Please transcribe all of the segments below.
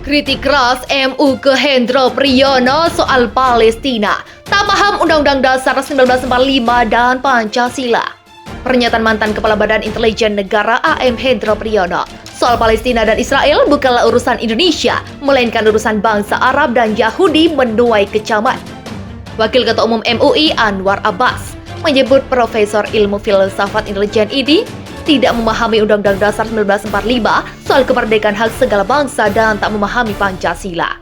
Kritik keras MU ke Hendro Priyono soal Palestina. Tak paham Undang-Undang Dasar 1945 dan Pancasila. Pernyataan mantan Kepala Badan Intelijen Negara AM Hendro Priyono soal Palestina dan Israel bukanlah urusan Indonesia, melainkan urusan bangsa Arab dan Yahudi menuai kecaman. Wakil Ketua Umum MUI Anwar Abbas menyebut Profesor Ilmu Filsafat Intelijen ini tidak memahami Undang-Undang Dasar 1945 soal kemerdekaan hak segala bangsa dan tak memahami Pancasila.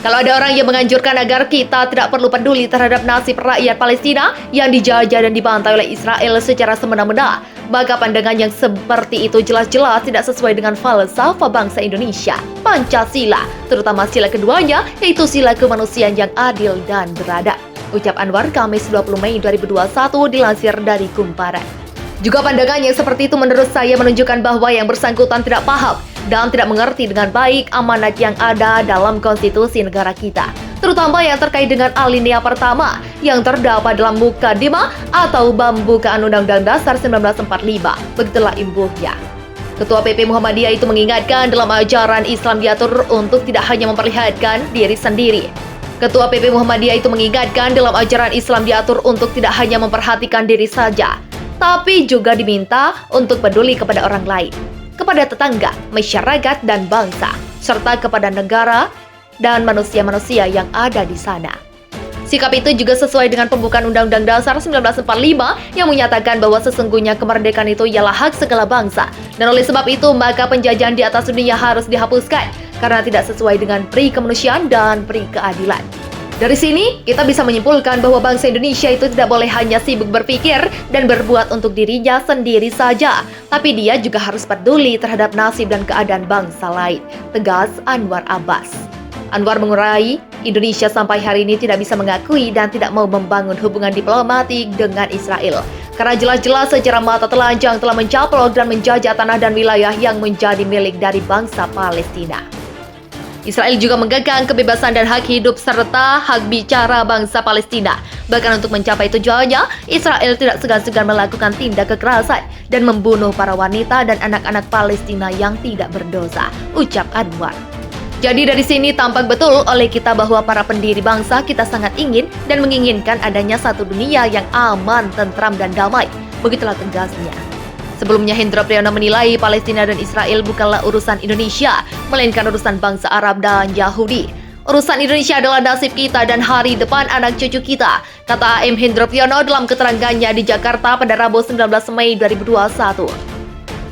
Kalau ada orang yang menganjurkan agar kita tidak perlu peduli terhadap nasib rakyat Palestina yang dijajah dan dibantai oleh Israel secara semena-mena, maka pandangan yang seperti itu jelas-jelas tidak sesuai dengan falsafah bangsa Indonesia, Pancasila, terutama sila keduanya, yaitu sila kemanusiaan yang adil dan beradab. Ucap Anwar Kamis 20 Mei 2021 dilansir dari Kumparan. Juga pandangan yang seperti itu menurut saya menunjukkan bahwa yang bersangkutan tidak paham dan tidak mengerti dengan baik amanat yang ada dalam konstitusi negara kita, terutama yang terkait dengan alinea pertama yang terdapat dalam Mukadimah atau pembukaan Undang-Undang Dasar 1945. Begitulah imbuhnya. Ketua PP Muhammadiyah itu mengingatkan dalam ajaran Islam diatur untuk tidak hanya memperlihatkan diri sendiri. Ketua PP Muhammadiyah itu mengingatkan dalam ajaran Islam diatur untuk tidak hanya memperhatikan diri saja, tapi juga diminta untuk peduli kepada orang lain, kepada tetangga, masyarakat, dan bangsa, serta kepada negara dan manusia-manusia yang ada di sana. Sikap itu juga sesuai dengan pembukaan Undang-Undang Dasar 1945 yang menyatakan bahwa sesungguhnya kemerdekaan itu ialah hak segala bangsa, dan oleh sebab itu maka penjajahan di atas dunia harus dihapuskan karena tidak sesuai dengan pri kemanusiaan dan pri keadilan. Dari sini, kita bisa menyimpulkan bahwa bangsa Indonesia itu tidak boleh hanya sibuk berpikir dan berbuat untuk dirinya sendiri saja, tapi dia juga harus peduli terhadap nasib dan keadaan bangsa lain, tegas Anwar Abbas. Anwar mengurai, Indonesia sampai hari ini tidak bisa mengakui dan tidak mau membangun hubungan diplomatik dengan Israel, karena jelas-jelas secara mata telanjang telah mencaplok dan menjajah tanah dan wilayah yang menjadi milik dari bangsa Palestina. Israel juga menggagang kebebasan dan hak hidup serta hak bicara bangsa Palestina. Bahkan untuk mencapai tujuannya, Israel tidak segan-segan melakukan tindak kekerasan dan membunuh para wanita dan anak-anak Palestina yang tidak berdosa, ucap Anwar. Jadi dari sini tampak betul oleh kita bahwa para pendiri bangsa kita sangat ingin dan menginginkan adanya satu dunia yang aman, tentram, dan damai. Begitulah tegasnya. Sebelumnya, Hendro Priyono menilai Palestina dan Israel bukanlah urusan Indonesia, melainkan urusan bangsa Arab dan Yahudi. Urusan Indonesia adalah nasib kita dan hari depan anak cucu kita, kata AM Hendro Priyono dalam keterangannya di Jakarta pada Rabu 19 Mei 2021.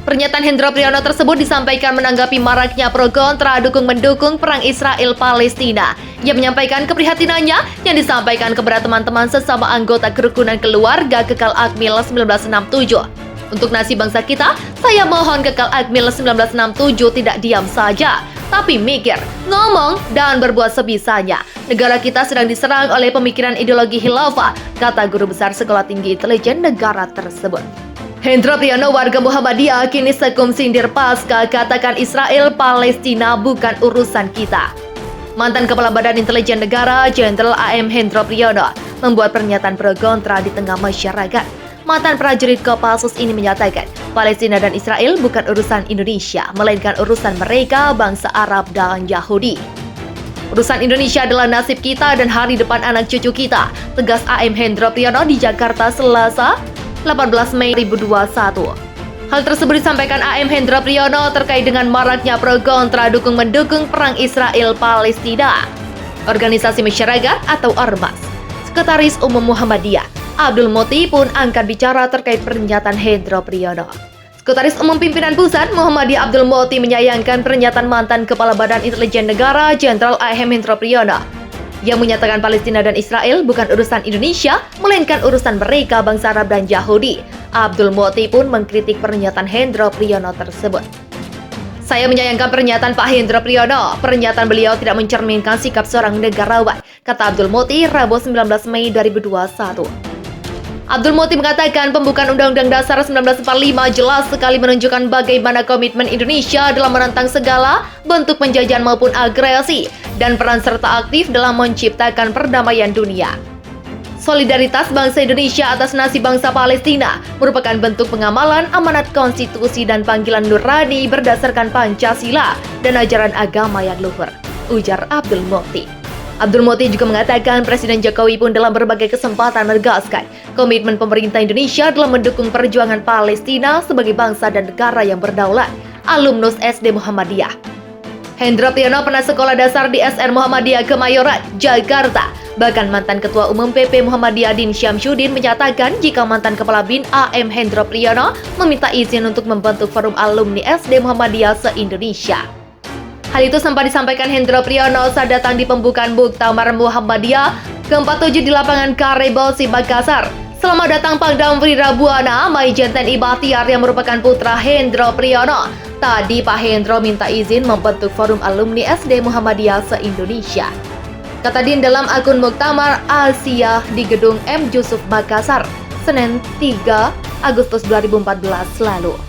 Pernyataan Hendro Priyono tersebut disampaikan menanggapi maraknya pro kontra dukung-mendukung perang Israel-Palestina. Ia menyampaikan keprihatinannya yang disampaikan kepada teman-teman sesama anggota kerukunan keluarga Kekal Akmil 1967. Untuk nasib bangsa kita, saya mohon Kekal Akmil 1967 tidak diam saja, tapi mikir, ngomong, dan berbuat sebisanya. Negara kita sedang diserang oleh pemikiran ideologi khilafah, kata Guru Besar Sekolah Tinggi Intelijen Negara tersebut. Hendro Priyono, warga Muhammadiyah, kini sekum sindir pasca katakan Israel Palestina bukan urusan kita. Mantan Kepala Badan Intelijen Negara, Jenderal AM Hendro Priyono, membuat pernyataan pro kontra di tengah masyarakat. Mantan prajurit Kopassus ini menyatakan Palestina dan Israel bukan urusan Indonesia, melainkan urusan mereka, bangsa Arab dan Yahudi. Urusan Indonesia adalah nasib kita dan hari depan anak cucu kita, tegas AM Hendro Priyono di Jakarta Selasa 18 Mei 2021. Hal tersebut disampaikan AM Hendro Priyono terkait dengan maraknya pro kontra dukung-mendukung perang Israel-Palestina. Organisasi Masyarakat atau Ormas, Sekretaris Umum Muhammadiyah Abdul Moti pun angkat bicara terkait pernyataan Hendro Priyono. Sekretaris Umum Pimpinan Pusat Muhammadiyah Abdul Moti menyayangkan pernyataan mantan Kepala Badan Intelijen Negara Jenderal AM Hendro Priyono yang menyatakan Palestina dan Israel bukan urusan Indonesia, melainkan urusan mereka, bangsa Arab dan Yahudi. Abdul Moti pun mengkritik pernyataan Hendro Priyono tersebut. Saya menyayangkan pernyataan Pak Hendro Priyono. Pernyataan beliau tidak mencerminkan sikap seorang negarawan, kata Abdul Moti Rabu 19 Mei 2021. Abdul Moti mengatakan pembukaan Undang-Undang Dasar 1945 jelas sekali menunjukkan bagaimana komitmen Indonesia dalam menentang segala bentuk penjajahan maupun agresi dan peran serta aktif dalam menciptakan perdamaian dunia. Solidaritas bangsa Indonesia atas nasib bangsa Palestina merupakan bentuk pengamalan amanat konstitusi dan panggilan nurani berdasarkan Pancasila dan ajaran agama yang luhur, ujar Abdul Mukhti. Abdul Mukhti juga mengatakan Presiden Jokowi pun dalam berbagai kesempatan menegaskan komitmen pemerintah Indonesia dalam mendukung perjuangan Palestina sebagai bangsa dan negara yang berdaulat. Alumnus SD Muhammadiyah Hendro Priyono pernah sekolah dasar di SR Muhammadiyah Kemayoran, Jakarta. Bahkan mantan Ketua Umum PP Muhammadiyah Din Syamsuddin menyatakan jika mantan Kepala BIN AM Hendro Priyono meminta izin untuk membentuk forum alumni SD Muhammadiyah se-Indonesia. Hal itu sempat disampaikan Hendro Priyono saat datang di pembukaan Muktamar Muhammadiyah ke-47 di lapangan Karebosi, Makassar. Selamat datang Pangdam Wirabuana Maijen TNI Bahtiar yang merupakan putra Hendro Priyono. Tadi Pak Hendro minta izin membentuk forum alumni SD Muhammadiyah se-Indonesia. Kata Din dalam akun Muktamar Asia di Gedung M. Yusuf Makassar, Senin 3 Agustus 2014 lalu.